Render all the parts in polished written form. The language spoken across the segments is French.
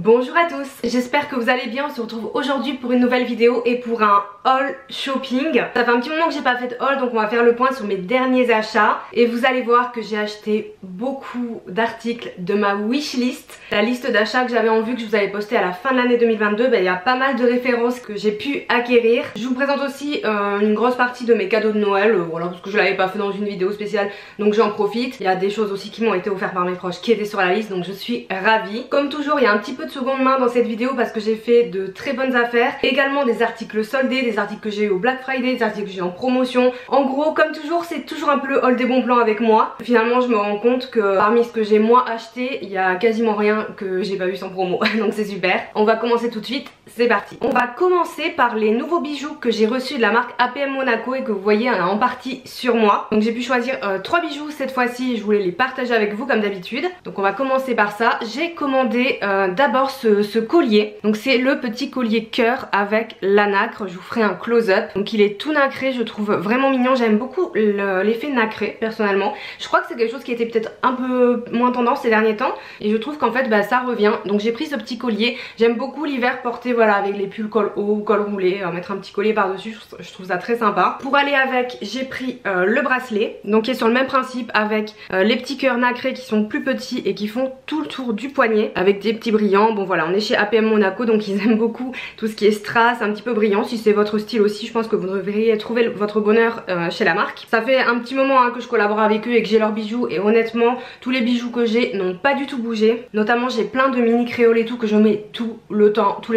Bonjour à tous, j'espère que vous allez bien. On se retrouve aujourd'hui pour une nouvelle vidéo et pour un haul shopping. Ça fait un petit moment que j'ai pas fait de haul, donc on va faire le point sur mes derniers achats. Et vous allez voir que j'ai acheté beaucoup d'articles de ma wishlist. La liste d'achats que j'avais en vue, que je vous avais posté à la fin de l'année 2022, il y a pas mal de références que j'ai pu acquérir. Je vous présente aussi une grosse partie de mes cadeaux de Noël, voilà, parce que je l'avais pas fait dans une vidéo spéciale, donc j'en profite. Il y a des choses aussi qui m'ont été offertes par mes proches qui étaient sur la liste, donc je suis ravie. Comme toujours, il y a un petit peu de seconde main dans cette vidéo parce que j'ai fait de très bonnes affaires. Également des articles soldés, des articles que j'ai eu au Black Friday, des articles que j'ai en promotion. En gros, comme toujours, c'est toujours un peu le haul des bons plans avec moi. Finalement, je me rends compte que parmi ce que j'ai moi acheté, il y a quasiment rien que j'ai pas vu sans promo. Donc c'est super. On va commencer tout de suite, c'est parti. On va commencer par les nouveaux bijoux que j'ai reçus de la marque APM Monaco et que vous voyez en partie sur moi. Donc j'ai pu choisir 3 bijoux cette fois-ci, je voulais les partager avec vous comme d'habitude. Donc on va commencer par ça. J'ai commandé d'abord ce collier. Donc c'est le petit collier cœur avec la nacre. Je vous ferai un close-up. Donc il est tout nacré, je trouve vraiment mignon. J'aime beaucoup l'effet nacré personnellement. Je crois que c'est quelque chose qui était peut-être un peu moins tendance ces derniers temps. Et je trouve qu'en fait ça revient. Donc j'ai pris ce petit collier. J'aime beaucoup l'hiver porter voilà avec les pulls col haut, col roulé, mettre un petit collier par dessus. Je trouve ça très sympa. Pour aller avec, j'ai pris le bracelet. Donc qui est sur le même principe avec les petits cœurs nacrés qui sont plus petits et qui font tout le tour du poignet avec des petits brillants. Bon voilà, on est chez APM Monaco donc ils aiment beaucoup tout ce qui est strass, un petit peu brillant. Si c'est votre style aussi, je pense que vous devriez trouver votre bonheur chez la marque. Ça fait un petit moment que je collabore avec eux et que j'ai leurs bijoux et honnêtement tous les bijoux que j'ai n'ont pas du tout bougé. Notamment j'ai plein de mini créoles et tout que je mets tout le temps, tous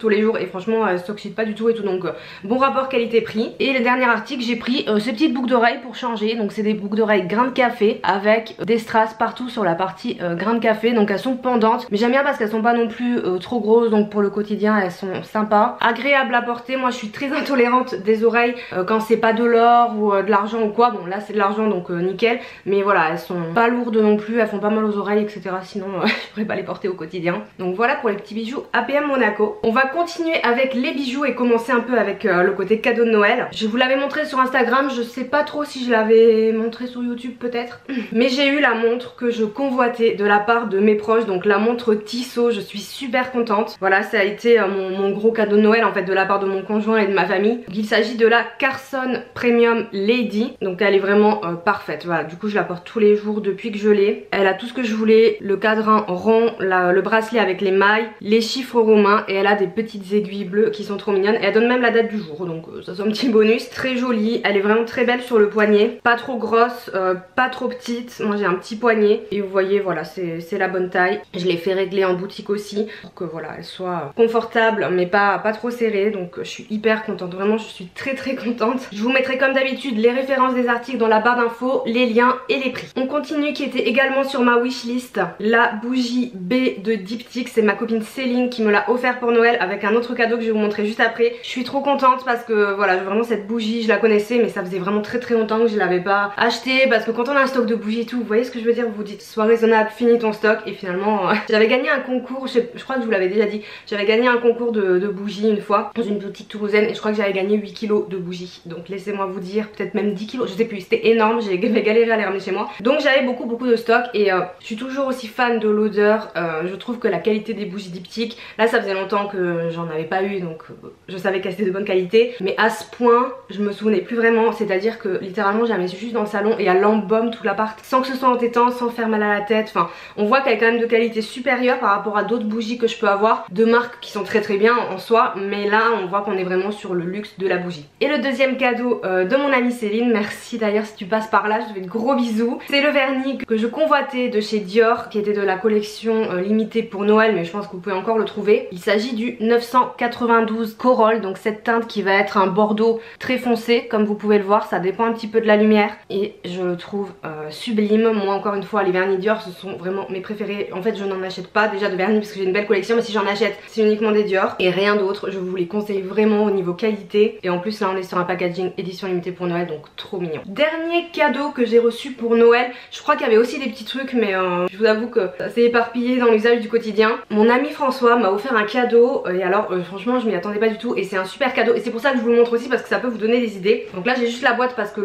les jours et franchement elles s'oxydent pas du tout et tout, donc bon rapport qualité-prix. Et le dernier article, j'ai pris ces petites boucles d'oreilles pour changer. Donc c'est des boucles d'oreilles grain de café avec des strass partout sur la partie grain de café. Donc elles sont pendantes mais j'aime bien parce qu'elles sont pas non plus trop grosses, donc pour le quotidien elles sont sympas, agréables à porter. Moi je suis très intolérante des oreilles quand c'est pas de l'or ou de l'argent ou quoi. Bon là c'est de l'argent donc nickel, mais voilà elles sont pas lourdes non plus, elles font pas mal aux oreilles etc. Sinon je pourrais pas les porter au quotidien. Donc voilà pour les petits bijoux APM Monaco. On va continuer avec les bijoux et commencer un peu avec le côté cadeau de Noël. Je vous l'avais montré sur Instagram, je sais pas trop si je l'avais montré sur YouTube peut-être, mais j'ai eu la montre que je convoitais de la part de mes proches, donc la montre Tissot. Je suis super contente. Voilà, ça a été mon gros cadeau de Noël en fait de la part de mon conjoint et de ma famille. Il s'agit de la Carson Premium Lady, donc elle est vraiment parfaite. Voilà, du coup je la porte tous les jours depuis que je l'ai. Elle a tout ce que je voulais, le cadran rond, le bracelet avec les mailles, les chiffres romains et elle a des petites aiguilles bleues qui sont trop mignonnes. Et elle donne même la date du jour, donc ça c'est un petit bonus. Très jolie, elle est vraiment très belle sur le poignet, pas trop grosse, pas trop petite. Moi j'ai un petit poignet et vous voyez voilà c'est la bonne taille. Je l'ai fait régler en boutique aussi pour que voilà elle soit confortable mais pas trop serrée, donc je suis hyper contente, vraiment je suis très contente. Je vous mettrai comme d'habitude les références des articles dans la barre d'infos, les liens et les prix. On continue, qui était également sur ma wishlist, la bougie B de Diptyque. C'est ma copine Céline qui me l'a offert pour Noël avec un autre cadeau que je vais vous montrer juste après. Je suis trop contente parce que voilà vraiment cette bougie je la connaissais mais ça faisait vraiment très longtemps que je l'avais pas acheté, parce que quand on a un stock de bougies et tout, vous voyez ce que je veux dire, vous vous dites sois raisonnable, finis ton stock. Et finalement j'avais gagné un concours, je crois que je vous l'avais déjà dit, j'avais gagné un concours de bougies une fois dans une boutique toulousaine et je crois que j'avais gagné 8 kilos de bougies. Donc laissez-moi vous dire, peut-être même 10 kilos, je sais plus, c'était énorme, j'ai galéré à les ramener chez moi. Donc j'avais beaucoup de stock et je suis toujours aussi fan de l'odeur. Je trouve que la qualité des bougies Diptyque, là ça faisait longtemps que j'en avais pas eu donc je savais qu'elles étaient de bonne qualité, mais à ce point je me souvenais plus vraiment. C'est à dire que littéralement j'avais juste dans le salon et elle embaume tout l'appart sans que ce soit entêtant, sans faire mal à la tête. Enfin on voit qu'elle est quand même de qualité supérieure par rapport à d'autres bougies que je peux avoir de marques qui sont très bien en soi, mais là on voit qu'on est vraiment sur le luxe de la bougie. Et le deuxième cadeau de mon amie Céline, merci d'ailleurs si tu passes par là, je te fais de gros bisous, c'est le vernis que je convoitais de chez Dior, qui était de la collection limitée pour Noël, mais je pense que vous pouvez encore le trouver. Il s'agit du 992 Coral, donc cette teinte qui va être un bordeaux très foncé comme vous pouvez le voir, ça dépend un petit peu de la lumière et je le trouve sublime. Moi encore une fois les vernis Dior ce sont vraiment mes préférés. En fait je n'en achète pas déjà de vernis parce que j'ai une belle collection, mais si j'en achète c'est uniquement des Dior et rien d'autre. Je vous les conseille vraiment au niveau qualité et en plus là on est sur un packaging édition limitée pour Noël, donc trop mignon. Dernier cadeau que j'ai reçu pour Noël, je crois qu'il y avait aussi des petits trucs mais je vous avoue que ça s'est éparpillé dans l'usage du quotidien. Mon ami François m'a offert un cadeau cadeau et alors franchement je m'y attendais pas du tout et c'est un super cadeau et c'est pour ça que je vous le montre aussi parce que ça peut vous donner des idées. Donc là j'ai juste la boîte parce que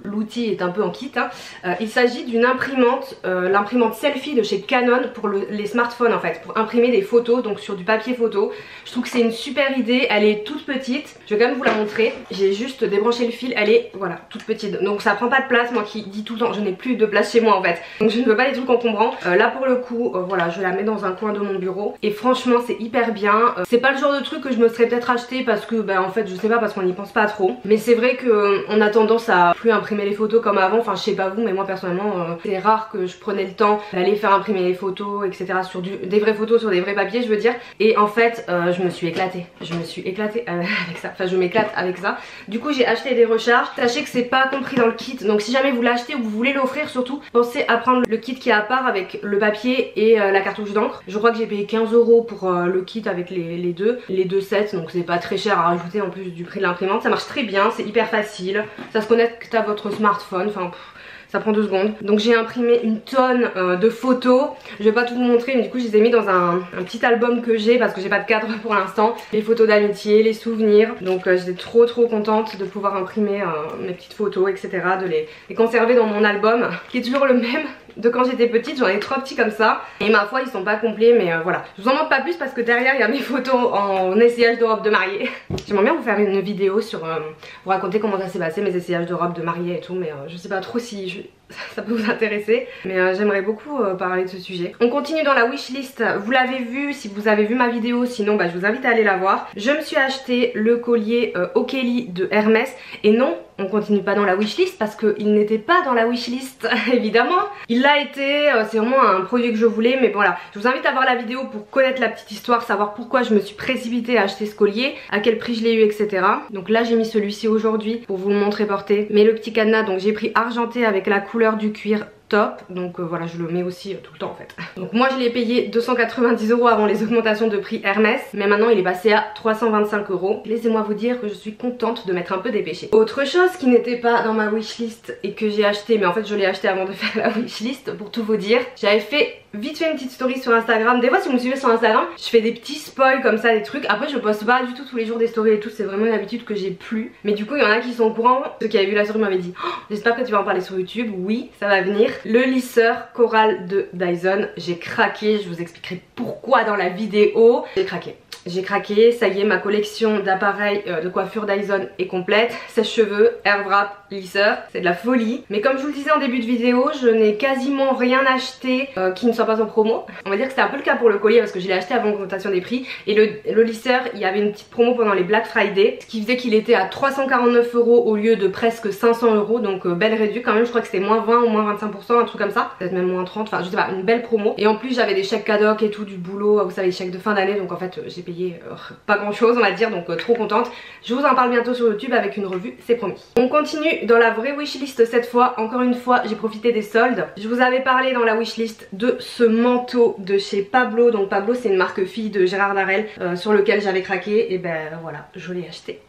l'outil est un peu en kit hein. Il s'agit d'une imprimante, l'imprimante selfie de chez Canon pour les smartphones en fait, pour imprimer des photos donc sur du papier photo. Je trouve que c'est une super idée, elle est toute petite, je vais quand même vous la montrer. J'ai juste débranché le fil, elle est voilà toute petite donc ça prend pas de place, moi qui dis tout le temps je n'ai plus de place chez moi en fait, donc je ne veux pas les trucs encombrants. Là pour le coup voilà je la mets dans un coin de mon bureau et franchement c'est hyper bien. C'est pas le genre de truc que je me serais peut-être acheté parce que en fait je sais pas, parce qu'on n'y pense pas trop, mais c'est vrai que on a tendance à plus imprimer les photos comme avant, enfin je sais pas vous mais moi personnellement c'est rare que je prenais le temps d'aller faire imprimer les photos etc sur des vraies photos sur des vrais papiers je veux dire, et en fait je me suis éclatée avec ça, enfin je m'éclate avec ça. Du coup j'ai acheté des recharges, sachez que c'est pas compris dans le kit donc si jamais vous l'achetez ou vous voulez l'offrir surtout pensez à prendre le kit qui est à part avec le papier et la cartouche d'encre. Je crois que j'ai payé 15 € pour le kit avec les deux sets donc c'est pas très cher à rajouter en plus du prix de l'imprimante. Ça marche très bien, c'est hyper facile, ça se connecte à votre smartphone, enfin ça prend 2 secondes. Donc j'ai imprimé une tonne de photos. Je vais pas tout vous montrer mais du coup je les ai mis dans un petit album que j'ai parce que j'ai pas de cadre pour l'instant. Les photos d'amitié, les souvenirs. Donc j'étais trop contente de pouvoir imprimer mes petites photos etc. De les conserver dans mon album qui est toujours le même de quand j'étais petite. J'en ai 3 petits comme ça et ma foi ils sont pas complets mais voilà. Je vous en montre pas plus parce que derrière il y a mes photos en essayage de robe de mariée. J'aimerais bien vous faire une vidéo sur vous raconter comment ça s'est passé mes essayages de robe de mariée et tout, mais je sais pas trop si ça peut vous intéresser, mais j'aimerais beaucoup parler de ce sujet. On continue dans la wishlist, vous l'avez vu si vous avez vu ma vidéo, sinon je vous invite à aller la voir. Je me suis acheté le collier Okeli de Hermès et non, on continue pas dans la wishlist parce qu'il n'était pas dans la wishlist évidemment. Il l'a été, c'est vraiment un produit que je voulais, mais voilà, je vous invite à voir la vidéo pour connaître la petite histoire, savoir pourquoi je me suis précipitée à acheter ce collier, à quel prix je l'ai eu etc. Donc là j'ai mis celui-ci aujourd'hui pour vous le montrer porté, mais le petit cadenas donc j'ai pris argenté avec la couleur du cuir top, donc voilà je le mets aussi tout le temps en fait. Donc moi je l'ai payé 290 € avant les augmentations de prix Hermès, mais maintenant il est passé à 325 €. Laissez-moi vous dire que je suis contente de m'être un peu dépêchée. Autre chose qui n'était pas dans ma wishlist et que j'ai acheté, mais en fait je l'ai acheté avant de faire la wishlist pour tout vous dire. J'avais fait vite fait une petite story sur Instagram. Des fois si vous me suivez sur Instagram je fais des petits spoils comme ça, des trucs. Après je poste pas du tout tous les jours des stories et tout, c'est vraiment une habitude que j'ai plus. Mais du coup il y en a qui sont au courant. Ceux qui avaient vu la story m'avaient dit oh, j'espère que tu vas en parler sur YouTube. Oui ça va venir. Le lisseur Coral de Dyson, j'ai craqué, je vous expliquerai pourquoi dans la vidéo. J'ai craqué, ça y est, ma collection d'appareils de coiffure Dyson est complète. Sèche-cheveux, air wrap, lisseur, c'est de la folie. Mais comme je vous le disais en début de vidéo, je n'ai quasiment rien acheté qui ne soit pas en promo. On va dire que c'était un peu le cas pour le collier parce que je l'ai acheté avant l'augmentation des prix. Et le lisseur, il y avait une petite promo pendant les Black Friday, ce qui faisait qu'il était à 349 € au lieu de presque 500 €. Donc belle réduction quand même, je crois que c'était moins 20 ou moins 25%, un truc comme ça. Peut-être même moins 30, enfin je sais pas, une belle promo. Et en plus j'avais des chèques cadoc et tout du boulot, vous savez les chèques de fin d'année, donc en fait j'ai payé pas grand chose on va dire, donc trop contente. Je vous en parle bientôt sur YouTube avec une revue, c'est promis. On continue dans la vraie wishlist cette fois. Encore une fois j'ai profité des soldes. Je vous avais parlé dans la wishlist de ce manteau de chez Pablo. Donc Pablo c'est une marque fille de Gérard Darel sur lequel j'avais craqué et voilà je l'ai acheté.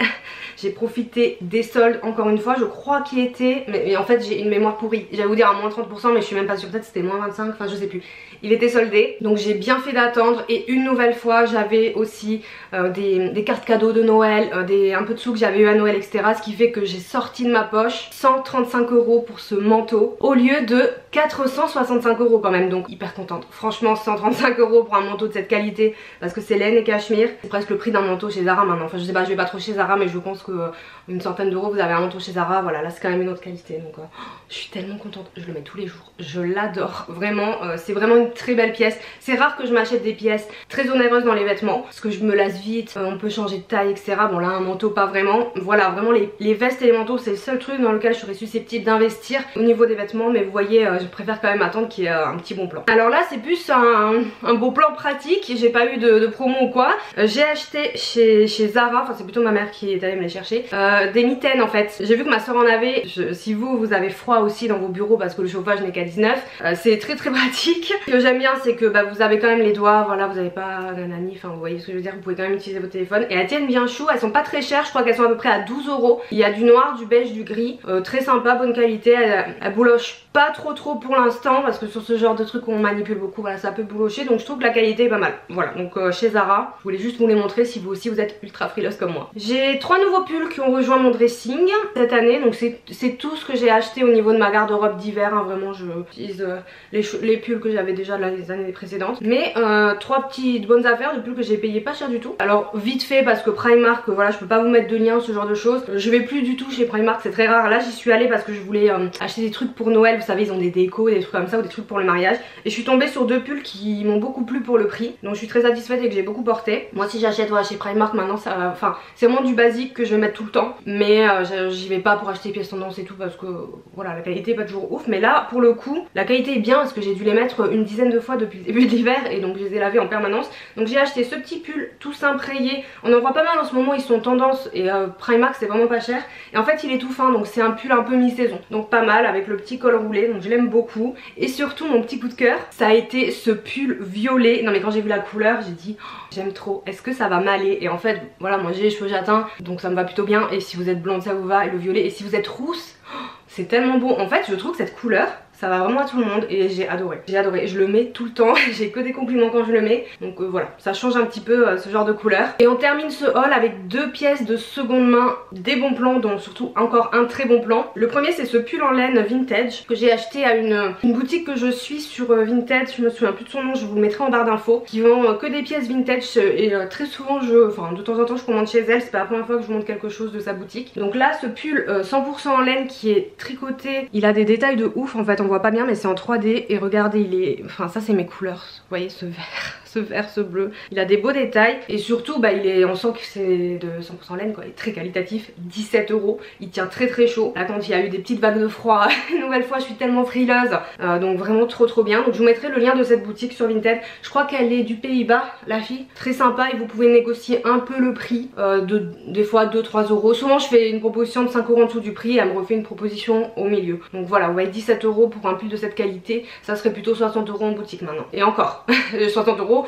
J'ai profité des soldes encore une fois, je crois qu'il était, mais en fait j'ai une mémoire pourrie, j'allais vous dire à moins 30% mais je suis même pas sûre, peut-être c'était moins 25, enfin je sais plus. Il était soldé, donc j'ai bien fait d'attendre. Et une nouvelle fois j'avais aussi des cartes cadeaux de Noël, un peu de sous que j'avais eu à Noël etc. Ce qui fait que j'ai sorti de ma poche 135 € pour ce manteau au lieu de 465 € quand même, donc hyper contente. Franchement 135 € pour un manteau de cette qualité parce que c'est laine et cachemire, c'est presque le prix d'un manteau chez Zara maintenant. Enfin je sais pas, je vais pas trop chez Zara mais je pense que une centaine d'euros vous avez un manteau chez Zara, voilà là c'est quand même une autre qualité. Donc je suis tellement contente, je le mets tous les jours, je l'adore vraiment, c'est vraiment une très belle pièce. C'est rare que je m'achète des pièces très onéreuses dans les vêtements parce que je me lasse vite, on peut changer de taille etc. Bon là un manteau pas vraiment, voilà vraiment les vestes et les manteaux c'est le seul truc dans lequel je serais susceptible d'investir au niveau des vêtements, mais vous voyez je préfère quand même attendre qu'il y ait un petit bon plan. Alors là c'est plus un beau plan pratique, j'ai pas eu de promo ou quoi. J'ai acheté chez Zara, enfin c'est plutôt ma mère qui est allée me les chercher, des mitaines en fait. J'ai vu que ma soeur en avait, si vous avez froid aussi dans vos bureaux parce que le chauffage n'est qu'à 19, c'est très pratique. Ce que j'aime bien c'est que vous avez quand même les doigts, voilà vous avez pas nanani, enfin vous voyez ce que je veux dire, vous pouvez quand même utiliser votre téléphone. Et elles tiennent bien chou, elles sont pas très chères, je crois qu'elles sont à peu près à 12 €. Il y a du noir, du beige, du gris, très sympa, bonne qualité, elles boulochent pas trop trop pour l'instant parce que sur ce genre de truc où on manipule beaucoup, voilà, ça peut boulocher, donc je trouve que la qualité est pas mal. Voilà, donc chez Zara, je voulais juste vous les montrer si vous aussi vous êtes ultra frileuse comme moi. J'ai 3 nouveaux pulls qui ont rejoint mon dressing cette année, donc c'est tout ce que j'ai acheté au niveau de ma garde-robe d'hiver, hein. Vraiment je utilise les pulls que j'avais déjà les années précédentes, mais 3 petites bonnes affaires de pulls que j'ai payé pas cher du tout. Alors vite fait parce que Primark, voilà, je peux pas vous mettre de lien, ce genre de choses. Je vais plus du tout chez Primark, c'est très rare. Là j'y suis allée parce que je voulais acheter des trucs pour Noël, vous savez, ils ont des décos, des trucs comme ça, ou des trucs pour le mariage, et je suis tombée sur 2 pulls qui m'ont beaucoup plu pour le prix, donc je suis très satisfaite et que j'ai beaucoup porté. Moi si j'achète, voilà, chez Primark maintenant, ça va, enfin c'est vraiment du basique que je vais mettre tout le temps, mais j'y vais pas pour acheter pièces tendance et tout parce que voilà, la qualité est pas toujours ouf. Mais là pour le coup la qualité est bien parce que j'ai dû les mettre une dizaine de fois depuis le début de l'hiver et donc je les ai lavés en permanence. Donc j'ai acheté ce petit pull tout simple rayé, on en voit pas mal en ce moment, ils sont tendance, et Primark c'est vraiment pas cher, et en fait il est tout fin, donc c'est un pull un peu mi-saison, donc pas mal avec le petit col roulé, donc je l'aime beaucoup. Et surtout mon petit coup de cœur, ça a été ce pull violet. Non mais quand j'ai vu la couleur j'ai dit oh, j'aime trop, est-ce que ça va m'aller? Et en fait voilà, moi j'ai les cheveux châtains donc ça me va plutôt bien, et si vous êtes blonde ça vous va, et le violet, et si vous êtes rousse oh, c'est tellement beau. En fait je trouve que cette couleur ça va vraiment à tout le monde et j'ai adoré. J'ai adoré, je le mets tout le temps, j'ai que des compliments quand je le mets. Donc voilà, ça change un petit peu ce genre de couleur. Et on termine ce haul avec 2 pièces de seconde main, des bons plans, dont surtout encore un très bon plan. Le premier c'est ce pull en laine vintage que j'ai acheté à une boutique que je suis sur Vinted, je me souviens plus de son nom, je vous le mettrai en barre d'infos, qui vend que des pièces vintage, et très souvent enfin de temps en temps je commande chez elle, c'est pas la première fois que je vous montre quelque chose de sa boutique. Donc là ce pull 100% en laine qui est tricoté, il a des détails de ouf en fait, on voit pas bien mais c'est en 3D, et regardez il est, enfin ça c'est mes couleurs, vous voyez ce vert, ce bleu, il a des beaux détails, et surtout bah on sent que c'est de 100% laine quoi, il est très qualitatif. 17 €, il tient très très chaud. Là quand il y a eu des petites vagues de froid une nouvelle fois, je suis tellement frileuse, donc vraiment trop bien. Donc je vous mettrai le lien de cette boutique sur Vinted, je crois qu'elle est du Pays-Bas la fille, très sympa, et vous pouvez négocier un peu le prix, des fois 2-3 €. Souvent je fais une proposition de 5 € en dessous du prix, et elle me refait une proposition au milieu. Donc voilà, vous voyez 17 € pour un pull de cette qualité, ça serait plutôt 60 € en boutique maintenant. Et encore 60 €,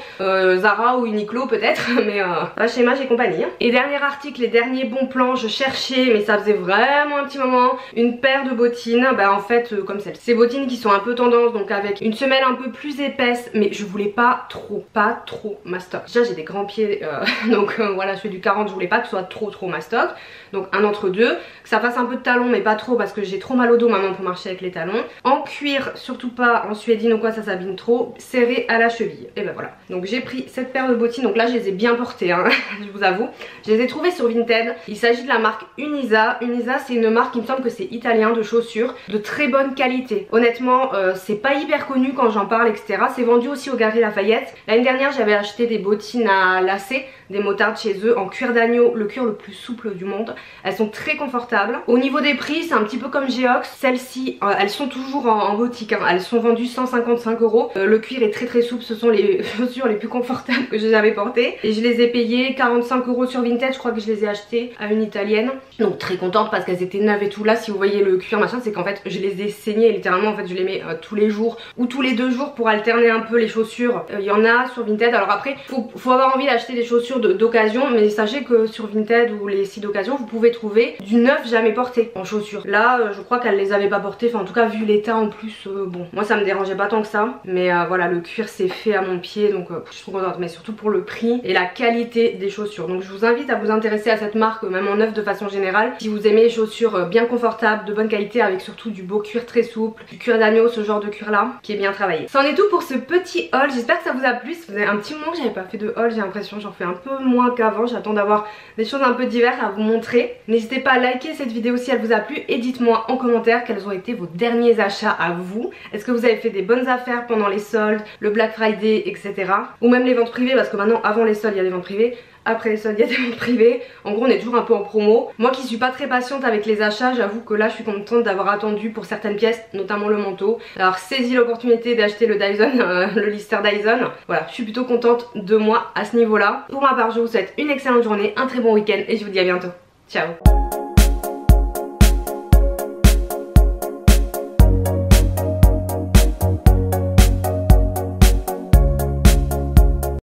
Zara ou Uniqlo peut-être, mais chez Mage et compagnie. Et dernier article, les derniers bons plans, je cherchais, mais ça faisait vraiment un petit moment, une paire de bottines, bah en fait comme celle. Ces bottines qui sont un peu tendance, donc avec une semelle un peu plus épaisse, mais je voulais pas trop mastoc. Déjà j'ai des grands pieds, donc voilà, je fais du 40, je voulais pas que ce soit trop mastoc, donc un entre deux, que ça fasse un peu de talon mais pas trop parce que j'ai trop mal au dos maintenant pour marcher avec les talons. En cuir, surtout pas en suédine ou quoi, ça s'abîme trop, serré à la cheville. Et ben voilà, donc j'ai pris cette paire de bottines, donc là je les ai bien portées hein, je vous avoue. Je les ai trouvées sur Vinted, il s'agit de la marque Unisa. Unisa c'est une marque, il me semble que c'est italien, de chaussures de très bonne qualité. Honnêtement c'est pas hyper connu quand j'en parle etc, c'est vendu aussi au Galeries Lafayette. L'année dernière j'avais acheté des bottines à lacets, des motardes chez eux en cuir d'agneau, le cuir le plus souple du monde. Elles sont très confortables. Au niveau des prix c'est un petit peu comme Geox, celles-ci elles sont toujours en boutique hein. Elles sont vendues 155 €. Le cuir est très souple, ce sont les chaussures les plus confortables que j'ai jamais portées, et je les ai payées 45 € sur Vinted, je crois que je les ai achetées à une italienne, donc très contente parce qu'elles étaient neuves et tout. Là si vous voyez le cuir machin, c'est qu'en fait je les ai saignées littéralement, en fait je les mets tous les jours ou tous les 2 jours pour alterner un peu les chaussures. Il y en a sur Vinted, alors après faut avoir envie d'acheter des chaussures d'occasion, mais sachez que sur Vinted ou les sites d'occasion vous pouvez trouver du neuf jamais porté en chaussures. Là je crois qu'elle les avait pas portées, enfin en tout cas vu l'état en plus, bon moi ça me dérangeait pas tant que ça, mais voilà, le cuir c'est fait à mon pied, donc je suis trop contente, mais surtout pour le prix et la qualité des chaussures. Donc je vous invite à vous intéresser à cette marque, même en neuf de façon générale, si vous aimez les chaussures bien confortables, de bonne qualité, avec surtout du beau cuir très souple, du cuir d'agneau, ce genre de cuir là qui est bien travaillé. C'en est tout pour ce petit haul, j'espère que ça vous a plu. Ça faisait un petit moment que j'avais pas fait de haul, j'ai l'impression, j'en fais un peu moins qu'avant, j'attends d'avoir des choses un peu diverses à vous montrer. N'hésitez pas à liker cette vidéo si elle vous a plu, et dites-moi en commentaire quels ont été vos derniers achats à vous. Est-ce que vous avez fait des bonnes affaires pendant les soldes, le Black Friday, etc. Ou même les ventes privées, parce que maintenant avant les soldes il y a des ventes privées, après les soldes il y a des ventes privées. En gros on est toujours un peu en promo. Moi qui suis pas très patiente avec les achats, j'avoue que là je suis contente d'avoir attendu pour certaines pièces, notamment le manteau. Alors saisis l'opportunité d'acheter le Dyson, le Lister Dyson. Voilà, je suis plutôt contente de moi à ce niveau là. Pour ma part je vous souhaite une excellente journée, un très bon week-end, et je vous dis à bientôt. Ciao.